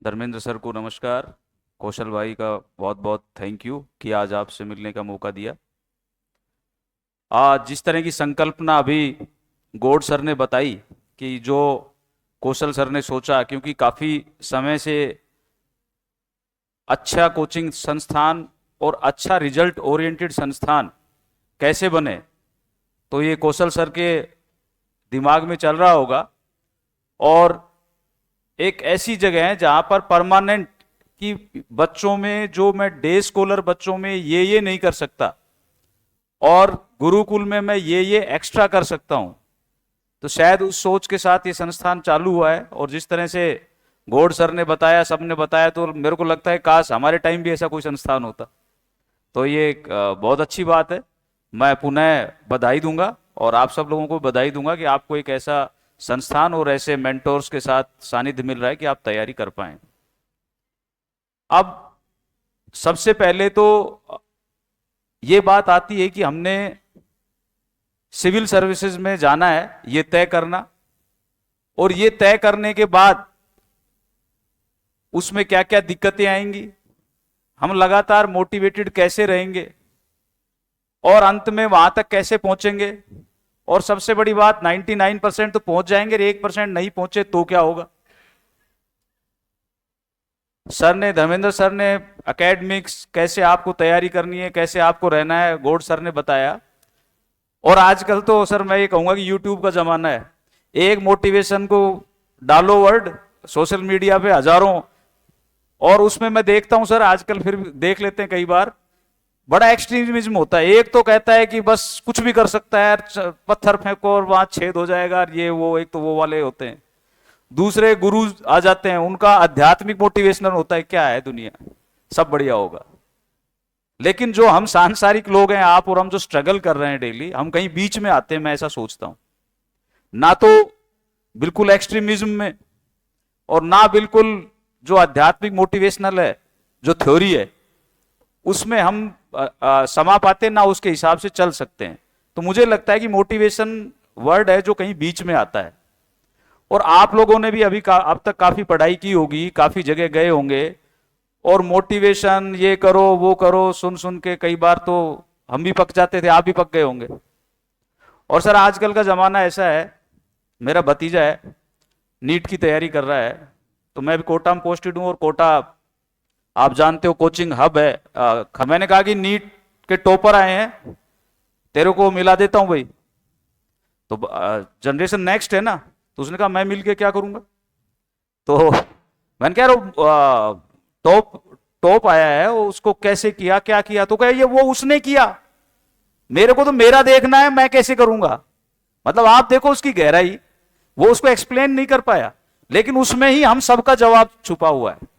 Dharmendra sir को नमस्कार। कौशल भाई का बहुत बहुत थैंक यू कि आज आपसे मिलने का मौका दिया। आज जिस तरह की संकल्पना अभी गौड़ सर ने बताई कि जो कौशल सर ने सोचा, क्योंकि काफ़ी समय से अच्छा कोचिंग संस्थान और अच्छा रिजल्ट ओरिएंटेड संस्थान कैसे बने, तो ये कौशल सर के दिमाग में चल रहा होगा। और एक ऐसी जगह है जहां पर परमानेंट कि बच्चों में जो मैं डे स्कॉलर बच्चों में ये नहीं कर सकता और गुरुकुल में मैं ये एक्स्ट्रा कर सकता हूं, तो शायद उस सोच के साथ ये संस्थान चालू हुआ है। और जिस तरह से गौड़ सर ने बताया, सबने बताया, तो मेरे को लगता है काश हमारे टाइम भी ऐसा कोई संस्थान होता। तो ये एक बहुत अच्छी बात है। मैं पुनः बधाई दूंगा और आप सब लोगों को बधाई दूंगा कि आपको एक ऐसा संस्थान और ऐसे मेंटोर्स के साथ सानिध्य मिल रहा है कि आप तैयारी कर पाए। अब सबसे पहले तो ये बात आती है कि हमने सिविल सर्विसेज में जाना है, ये तय करना, और ये तय करने के बाद उसमें क्या क्या दिक्कतें आएंगी, हम लगातार मोटिवेटेड कैसे रहेंगे और अंत में वहां तक कैसे पहुंचेंगे। और सबसे बड़ी बात, 99% तो पहुंच जाएंगे, 1% नहीं पहुंचे तो क्या होगा। सर ने, धर्मेंद्र सर ने एकेडमिक्स कैसे आपको तैयारी करनी है, कैसे आपको रहना है, गौड़ सर ने बताया। और आजकल तो सर मैं ये कहूंगा कि यूट्यूब का जमाना है। एक मोटिवेशन को डालो वर्ड सोशल मीडिया पे हजारों, और उसमें मैं देखता हूं सर आजकल, फिर देख लेते हैं कई बार, बड़ा एक्सट्रीमिज्म होता है। एक तो कहता है कि बस कुछ भी कर सकता है, पत्थर फेंको और वहां छेद हो जाएगा, ये वो, एक तो वो वाले होते हैं। दूसरे गुरु आ जाते हैं, उनका आध्यात्मिक मोटिवेशनल होता है, क्या है दुनिया, सब बढ़िया होगा। लेकिन जो हम सांसारिक लोग हैं, आप और हम, जो स्ट्रगल कर रहे हैं डेली, हम कहीं बीच में आते हैं। मैं ऐसा सोचता हूं, ना तो बिल्कुल एक्सट्रीमिज्म में और ना बिल्कुल जो आध्यात्मिक मोटिवेशनल है, जो थ्योरी है, उसमें हम समा पाते, ना उसके हिसाब से चल सकते हैं। तो मुझे लगता है कि मोटिवेशन वर्ड है जो कहीं बीच में आता है। और आप लोगों ने भी अभी अब तक काफी पढ़ाई की होगी, काफी जगह गए होंगे, और मोटिवेशन ये करो वो करो सुन सुन के कई बार तो हम भी पक जाते थे, आप भी पक गए होंगे। और सर आजकल का जमाना ऐसा है, मेरा भतीजा है, नीट की तैयारी कर रहा है, तो मैं भी कोटा में पोस्टेड हूं, और कोटा आप जानते हो कोचिंग हब है। मैंने कहा कि नीट के टॉपर आए हैं, तेरे को मिला देता हूं भाई, तो जनरेशन नेक्स्ट है ना। तो उसने कहा मैं मिल के क्या करूंगा। तो मैंने कह रहा टॉप टॉप आया है, उसको कैसे किया, क्या किया, तो कहे ये वो उसने किया, मेरे को तो मेरा देखना है, मैं कैसे करूंगा। मतलब आप देखो उसकी गहराई, वो उसको एक्सप्लेन नहीं कर पाया, लेकिन उसमें ही हम सबका जवाब छुपा हुआ है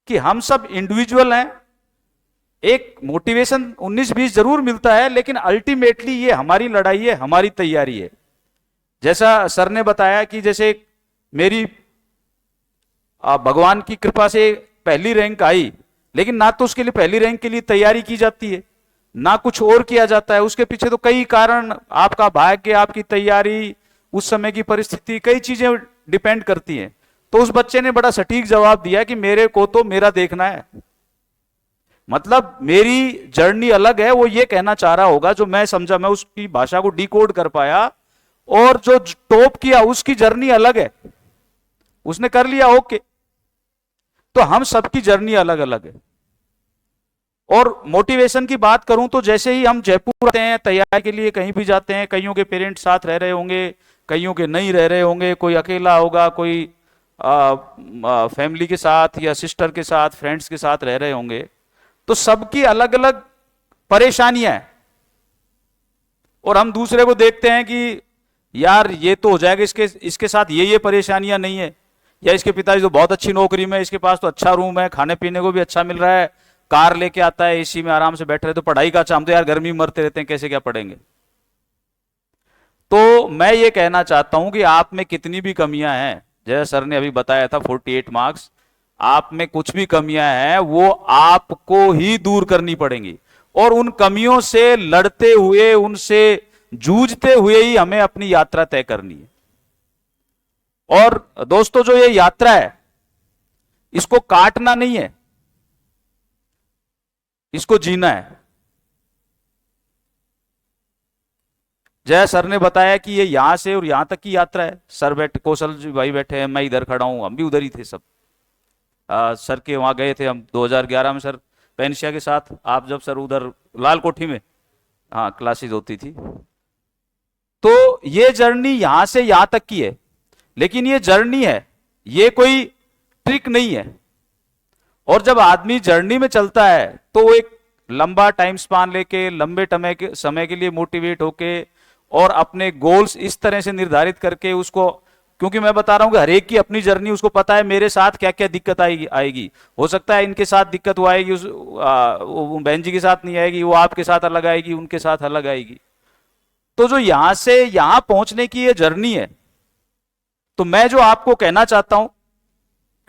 कि हम सब इंडिविजुअल हैं। एक मोटिवेशन 19-20 जरूर मिलता है, लेकिन अल्टीमेटली ये हमारी लड़ाई है, हमारी तैयारी है। जैसा सर ने बताया कि जैसे मेरी भगवान की कृपा से पहली रैंक आई, लेकिन ना तो उसके लिए पहली रैंक के लिए तैयारी की जाती है, ना कुछ और किया जाता है। उसके पीछे तो कई कारण, आपका भाग्य, आपकी तैयारी, उस समय की परिस्थिति, कई चीजें डिपेंड करती हैं। तो उस बच्चे ने बड़ा सटीक जवाब दिया कि मेरे को तो मेरा देखना है। मतलब मेरी जर्नी अलग है, वो ये कहना चाह रहा होगा, जो मैं समझा, मैं उसकी भाषा को डिकोड कर पाया। और जो टॉप किया उसकी जर्नी अलग है, उसने कर लिया, ओके। तो हम सबकी जर्नी अलग अलग है। और मोटिवेशन की बात करूं तो जैसे ही हम जयपुर आते हैं तैयारी के लिए, कहीं भी जाते हैं, कईयों के पेरेंट्स साथ रह रहे होंगे, कईयों के नहीं रह रहे होंगे, कोई अकेला होगा, कोई फैमिली के साथ या सिस्टर के साथ, फ्रेंड्स के साथ रह रहे होंगे। तो सबकी अलग अलग परेशानियां हैं, और हम दूसरे को देखते हैं कि यार ये तो हो जाएगा, इसके इसके साथ ये परेशानियां नहीं है, या इसके पिताजी तो बहुत अच्छी नौकरी में, इसके पास तो अच्छा रूम है, खाने पीने को भी अच्छा मिल रहा है, कार लेके आता है, एसी में आराम से बैठ रहे, तो पढ़ाई का अच्छा, हम तो यार गर्मी में मरते रहते हैं, कैसे क्या पढ़ेंगे। तो मैं ये कहना चाहता हूं कि आप में कितनी भी कमियां हैं, जैसा सर ने अभी बताया था 48 मार्क्स, आप में कुछ भी कमियां हैं वो आपको ही दूर करनी पड़ेंगी। और उन कमियों से लड़ते हुए, उनसे जूझते हुए ही हमें अपनी यात्रा तय करनी है। और दोस्तों जो ये यात्रा है, इसको काटना नहीं है, इसको जीना है। जय सर ने बताया कि ये यहां से और यहां तक की यात्रा है। सर बैठे, कौशल जी भाई बैठे हैं, मैं इधर खड़ा हूं, हम भी उधर ही थे सब। सर के वहां गए थे हम 2011 में सर पेंशिया के साथ। आप जब सर उधर लाल कोठी में हाँ क्लासेस होती थी। तो ये जर्नी यहां से यहां तक की है, लेकिन ये जर्नी है, ये कोई ट्रिक नहीं है। और जब आदमी जर्नी में चलता है तो वो एक लंबा टाइम स्पान लेके लंबे समय के लिए मोटिवेट होके और अपने गोल्स इस तरह से निर्धारित करके उसको, क्योंकि मैं बता रहा हूं कि हर एक की अपनी जर्नी, उसको पता है मेरे साथ क्या क्या दिक्कत आएगी। हो सकता है इनके साथ दिक्कत वो आएगी, वो बहन जी के साथ नहीं आएगी, वो आपके साथ अलग आएगी, उनके साथ अलग आएगी। तो जो यहां से यहां पहुंचने की ये जर्नी है, तो मैं जो आपको कहना चाहता हूं,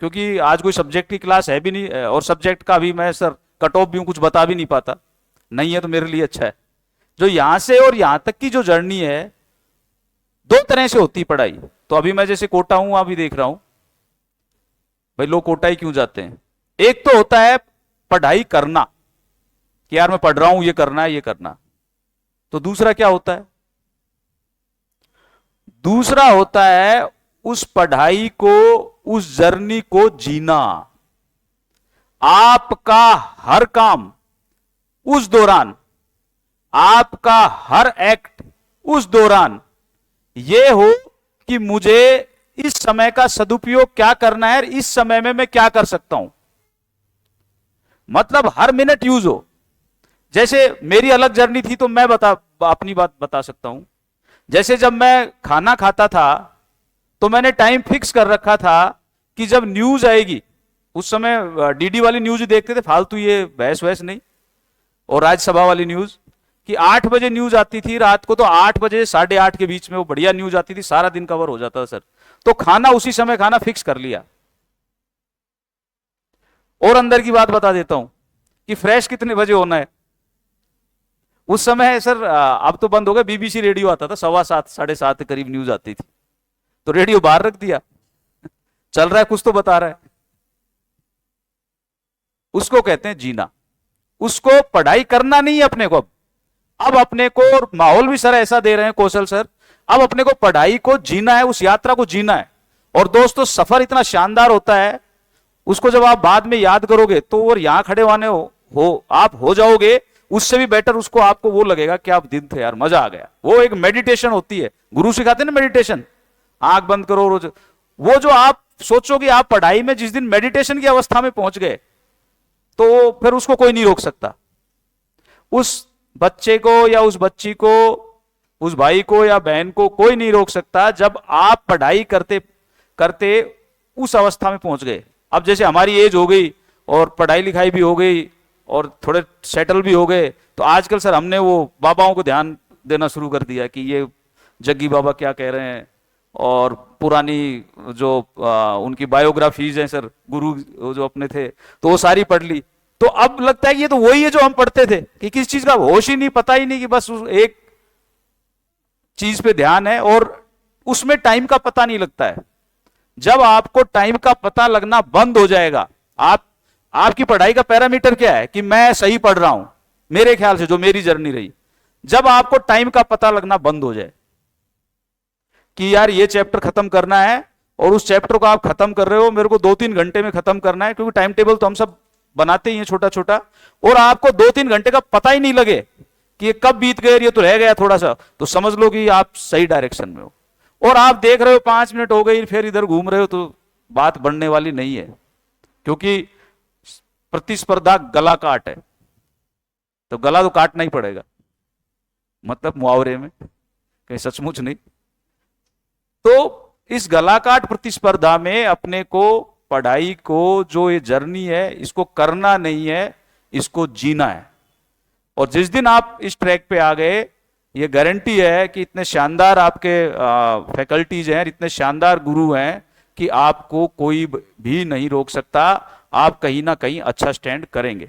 क्योंकि आज कोई सब्जेक्ट की क्लास है भी नहीं, और सब्जेक्ट का भी मैं सर कट ऑफ भी हूं, कुछ बता भी नहीं पाता, नहीं है तो मेरे लिए अच्छा है। जो यहां से और यहां तक की जो जर्नी है, दो तरह से होती पढ़ाई। तो अभी मैं जैसे कोटा हूं, अभी देख रहा हूं भाई लोग कोटा ही क्यों जाते हैं। एक तो होता है पढ़ाई करना कि यार मैं पढ़ रहा हूं, ये करना है, ये करना। तो दूसरा क्या होता है, दूसरा होता है उस पढ़ाई को, उस जर्नी को जीना। आपका हर काम उस दौरान, आपका हर एक्ट उस दौरान यह हो कि मुझे इस समय का सदुपयोग क्या करना है, इस समय में मैं क्या कर सकता हूं। मतलब हर मिनट यूज हो। जैसे मेरी अलग जर्नी थी तो मैं अपनी बात बता सकता हूं। जैसे जब मैं खाना खाता था तो मैंने टाइम फिक्स कर रखा था कि जब न्यूज आएगी, उस समय डीडी वाली न्यूज ही देखते थे, फालतू ये बहस वहस नहीं, और राज्यसभा वाली न्यूज, कि 8 बजे न्यूज आती थी रात को, तो 8 बजे 8:30 के बीच में वो बढ़िया न्यूज आती थी, सारा दिन कवर हो जाता था सर। तो खाना उसी समय खाना फिक्स कर लिया। और अंदर की बात बता देता हूं कि फ्रेश कितने बजे होना है। उस समय सर अब तो बंद हो गया, बीबीसी रेडियो आता था, 7:15 7:30 के करीब न्यूज आती थी, तो रेडियो बाहर रख दिया, चल रहा है कुछ तो बता रहा है। उसको कहते हैं जीना। उसको पढ़ाई करना नहीं है अपने को। अब अपने को, और माहौल भी सर ऐसा दे रहे हैं कौशल सर, अब अपने को पढ़ाई को जीना है, उस यात्रा को जीना है। और दोस्तों सफर इतना शानदार होता है, उसको जब आप बाद में याद करोगे तो, और यहां खड़े होने हो आप हो जाओगे, उससे भी बेटर उसको आपको वो लगेगा कि आप दिन थे यार, मजा आ गया। वो एक मेडिटेशन होती है, गुरु सिखाते हैं ना मेडिटेशन, आंख बंद करो रोज। वो जो आप सोचोगे आप पढ़ाई में जिस दिन मेडिटेशन की अवस्था में पहुंच गए, तो फिर उसको कोई नहीं रोक सकता। उस बच्चे को या उस बच्ची को, उस भाई को या बहन को कोई नहीं रोक सकता जब आप पढ़ाई करते करते उस अवस्था में पहुंच गए। अब जैसे हमारी एज हो गई और पढ़ाई लिखाई भी हो गई और थोड़े सेटल भी हो गए, तो आजकल सर हमने वो बाबाओं को ध्यान देना शुरू कर दिया कि ये जग्गी बाबा क्या कह रहे हैं, और पुरानी जो उनकी बायोग्राफीज हैं सर, गुरु जो अपने थे, तो वो सारी पढ़ ली। तो अब लगता है कि ये तो वही है जो हम पढ़ते थे, कि किस चीज का होश ही नहीं, पता ही नहीं, कि बस एक चीज पे ध्यान है और उसमें टाइम का पता नहीं लगता है। जब आपको टाइम का पता लगना बंद हो जाएगा, आपकी पढ़ाई का पैरामीटर क्या है कि मैं सही पढ़ रहा हूं, मेरे ख्याल से जो मेरी जर्नी रही, जब आपको टाइम का पता लगना बंद हो जाए कि यार ये चैप्टर खत्म करना है, और उस चैप्टर को आप खत्म कर रहे हो, मेरे को 2-3 घंटे में खत्म करना है, क्योंकि टाइम टेबल तो हम सब बनाते ही हैं छोटा छोटा, और आपको 2-3 घंटे का पता ही नहीं लगे कि ये कब बीत गए, ये तो रह गया थोड़ा सा, तो समझ लो कि आप सही डायरेक्शन में हो। और आप देख रहे हो 5 मिनट हो गई, फिर इधर घूम रहे हो, तो बात बढ़ने वाली नहीं है, क्योंकि प्रतिस्पर्धा गला काट है, तो गला तो काटना ही पड़ेगा, मतलब मुहावरे में, कहीं सचमुच नहीं। तो इस गलाकाट प्रतिस्पर्धा में अपने को, पढ़ाई को, जो ये जर्नी है, इसको करना नहीं है, इसको जीना है। और जिस दिन आप इस ट्रैक पे आ गए, ये गारंटी है कि इतने शानदार आपके फैकल्टीज हैं, इतने शानदार गुरु हैं कि आपको कोई भी नहीं रोक सकता। आप कहीं ना कहीं अच्छा स्टैंड करेंगे।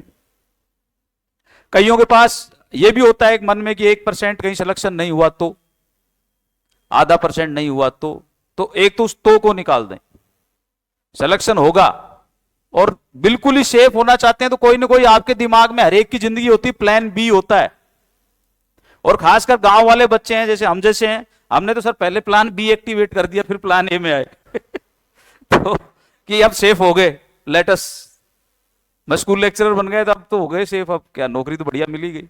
कईयों के पास ये भी होता है एक मन में कि 1% कहीं सिलेक्शन नहीं हुआ तो, आधा % नहीं हुआ तो एक तो उस तो को निकाल दें। सिलेक्शन होगा, और बिल्कुल ही सेफ होना चाहते हैं तो कोई ना कोई आपके दिमाग में हर एक की जिंदगी होती है, प्लान बी होता है। और खासकर गांव वाले बच्चे हैं जैसे हम जैसे हैं, हमने तो सर पहले प्लान बी एक्टिवेट कर दिया फिर प्लान ए में आए तो कि अब सेफ हो गए, लेटस, मैं स्कूल लेक्चरर बन गए तो अब तो हो गए सेफ, अब क्या नौकरी तो बढ़िया मिली गई।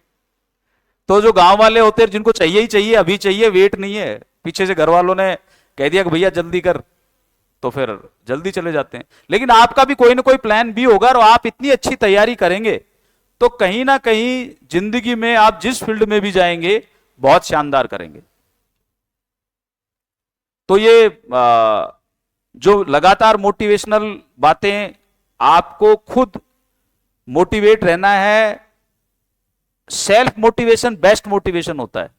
तो जो गांव वाले होते हैं जिनको चाहिए ही चाहिए, अभी चाहिए, वेट नहीं है, पीछे से घर वालों ने कह दिया कि भैया जल्दी कर, तो फिर जल्दी चले जाते हैं। लेकिन आपका भी कोई ना कोई प्लान बी होगा और आप इतनी अच्छी तैयारी करेंगे तो कहीं ना कहीं जिंदगी में आप जिस फील्ड में भी जाएंगे बहुत शानदार करेंगे। तो ये जो लगातार मोटिवेशनल बातें, आपको खुद मोटिवेट रहना है। सेल्फ मोटिवेशन बेस्ट मोटिवेशन होता है।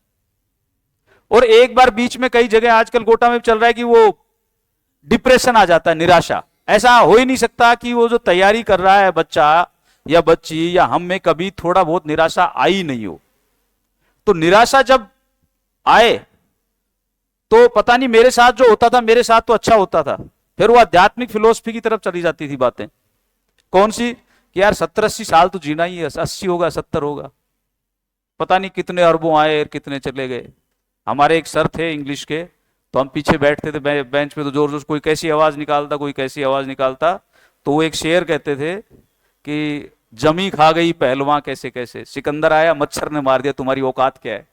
और एक बार बीच में कई जगह आजकल कोटा में चल रहा है कि वो डिप्रेशन आ जाता है, निराशा। ऐसा हो ही नहीं सकता कि वो जो तैयारी कर रहा है बच्चा या बच्ची या हम में कभी थोड़ा बहुत निराशा आई नहीं हो। तो निराशा जब आए तो पता नहीं मेरे साथ जो होता था, मेरे साथ तो अच्छा होता था, फिर वो आध्यात्मिक फिलोसफी की तरफ चली जाती थी बातें। कौन सी? कि यार 70-80 साल तो जीना ही है, 80 होगा 70 होगा, पता नहीं कितने अरबों आए कितने चले गए। हमारे एक सर थे इंग्लिश के, तो हम पीछे बैठते थे बेंच पे, तो जोर जोर कोई कैसी आवाज निकालता, कोई कैसी आवाज निकालता, तो वो एक शेर कहते थे कि जमी खा गई पहलवां कैसे कैसे, सिकंदर आया मच्छर ने मार दिया, तुम्हारी औकात क्या है।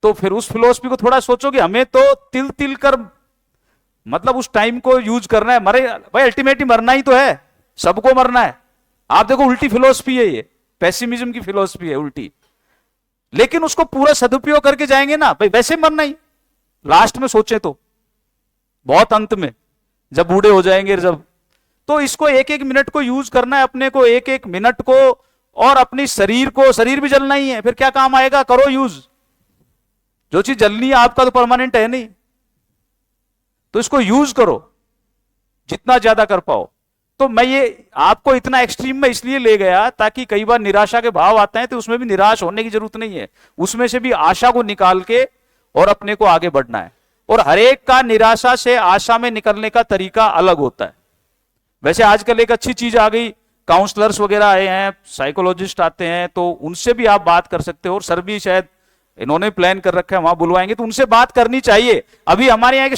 तो फिर उस फिलोसफी को थोड़ा सोचो कि हमें तो तिल तिल कर, मतलब उस टाइम को यूज करना है। मरे भाई, अल्टीमेटली मरना ही तो है, सबको मरना है। आप देखो उल्टी फिलोसफी है ये, पेसिमिज्म की फिलोसफी है उल्टी। लेकिन उसको पूरा सदुपयोग करके जाएंगे ना भाई, वैसे मरना ही, लास्ट में सोचे तो बहुत अंत में जब बूढ़े हो जाएंगे जब, तो इसको एक एक मिनट को यूज करना है अपने को, एक एक मिनट को। और अपनी शरीर को, शरीर भी जलना ही है, फिर क्या काम आएगा, करो यूज। जो चीज जलनी है आपका तो परमानेंट है नहीं, तो इसको यूज करो जितना ज्यादा कर पाओ। तो मैं ये आपको इतना एक्सट्रीम में इसलिए ले गया ताकि कई बार निराशा के भाव आते हैं, तो उसमें भी निराश होने की जरूरत नहीं है, उसमें से भी आशा को निकाल के और अपने को आगे बढ़ना है। और हर एक का निराशा से आशा में निकलने का तरीका अलग होता है। वैसे आजकल एक अच्छी चीज आ गई, काउंसलर्स वगैरह आए हैं, साइकोलॉजिस्ट आते हैं, तो उनसे भी आप बात कर सकते हो। और सर भी शायद इन्होंने प्लान कर रखा है, वहां बुलवाएंगे, तो उनसे बात करनी चाहिए। अभी हमारे यहाँ एक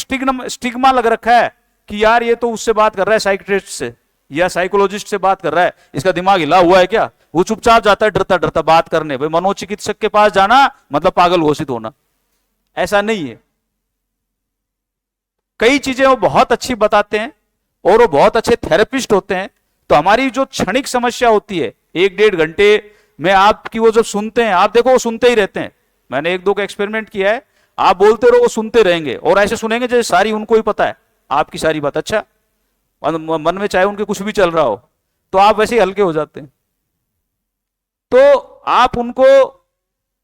स्टिग्मा लग रखा है कि यार ये तो उससे बात कर रहा है, साइकियाट्रिस्ट से या साइकोलॉजिस्ट से बात कर रहा है, इसका दिमाग हिला हुआ है क्या। वो चुपचाप जाता है डरता डरता बात करने। भाई मनोचिकित्सक के पास जाना मतलब पागल घोषित होना, ऐसा नहीं है। कई चीजें वो बहुत अच्छी बताते हैं और वो बहुत अच्छे थेरेपिस्ट होते हैं। तो हमारी जो क्षणिक समस्या होती है 1-1.5 घंटे में आपकी, वो जब सुनते हैं, आप देखो वो सुनते ही रहते हैं। मैंने 1-2 का एक्सपेरिमेंट किया है, आप बोलते रहो वो सुनते रहेंगे और ऐसे सुनेंगे जैसे सारी उनको ही पता है आपकी सारी बात। अच्छा, मन में चाहे उनके कुछ भी चल रहा हो, तो आप वैसे ही हल्के हो जाते हैं। तो आप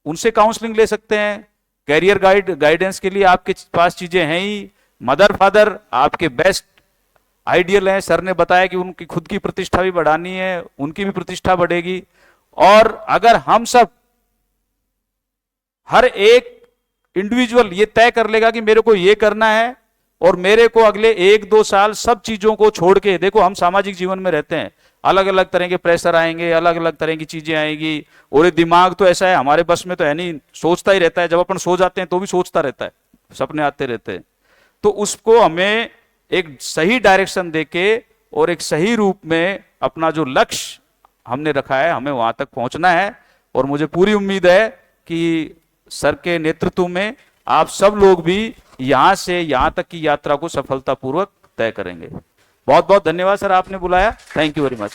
उनसे काउंसलिंग ले सकते हैं। कैरियर गाइडेंस के लिए आपके पास चीजें हैं ही। मदर फादर आपके बेस्ट आइडियल हैं। सर ने बताया कि उनकी खुद की प्रतिष्ठा भी बढ़ानी है, उनकी भी प्रतिष्ठा बढ़ेगी। और अगर हम सब, हर एक इंडिविजुअल ये तय कर लेगा कि मेरे को ये करना है और मेरे को अगले 1-2 साल सब चीजों को छोड़ के, देखो हम सामाजिक जीवन में रहते हैं, अलग अलग तरह के प्रेशर आएंगे, अलग अलग तरह की चीजें आएंगी। और ये दिमाग तो ऐसा है, हमारे बस में तो है नहीं, सोचता ही रहता है। जब अपन सो जाते हैं तो भी सोचता रहता है, सपने आते रहते हैं। तो उसको हमें एक सही डायरेक्शन देके और एक सही रूप में अपना जो लक्ष्य हमने रखा है, हमें वहां तक पहुंचना है। और मुझे पूरी उम्मीद है कि सर के नेतृत्व में आप सब लोग भी यहां से यहां तक की यात्रा को सफलतापूर्वक तय करेंगे। बहुत बहुत धन्यवाद सर, आपने बुलाया। Thank you very much.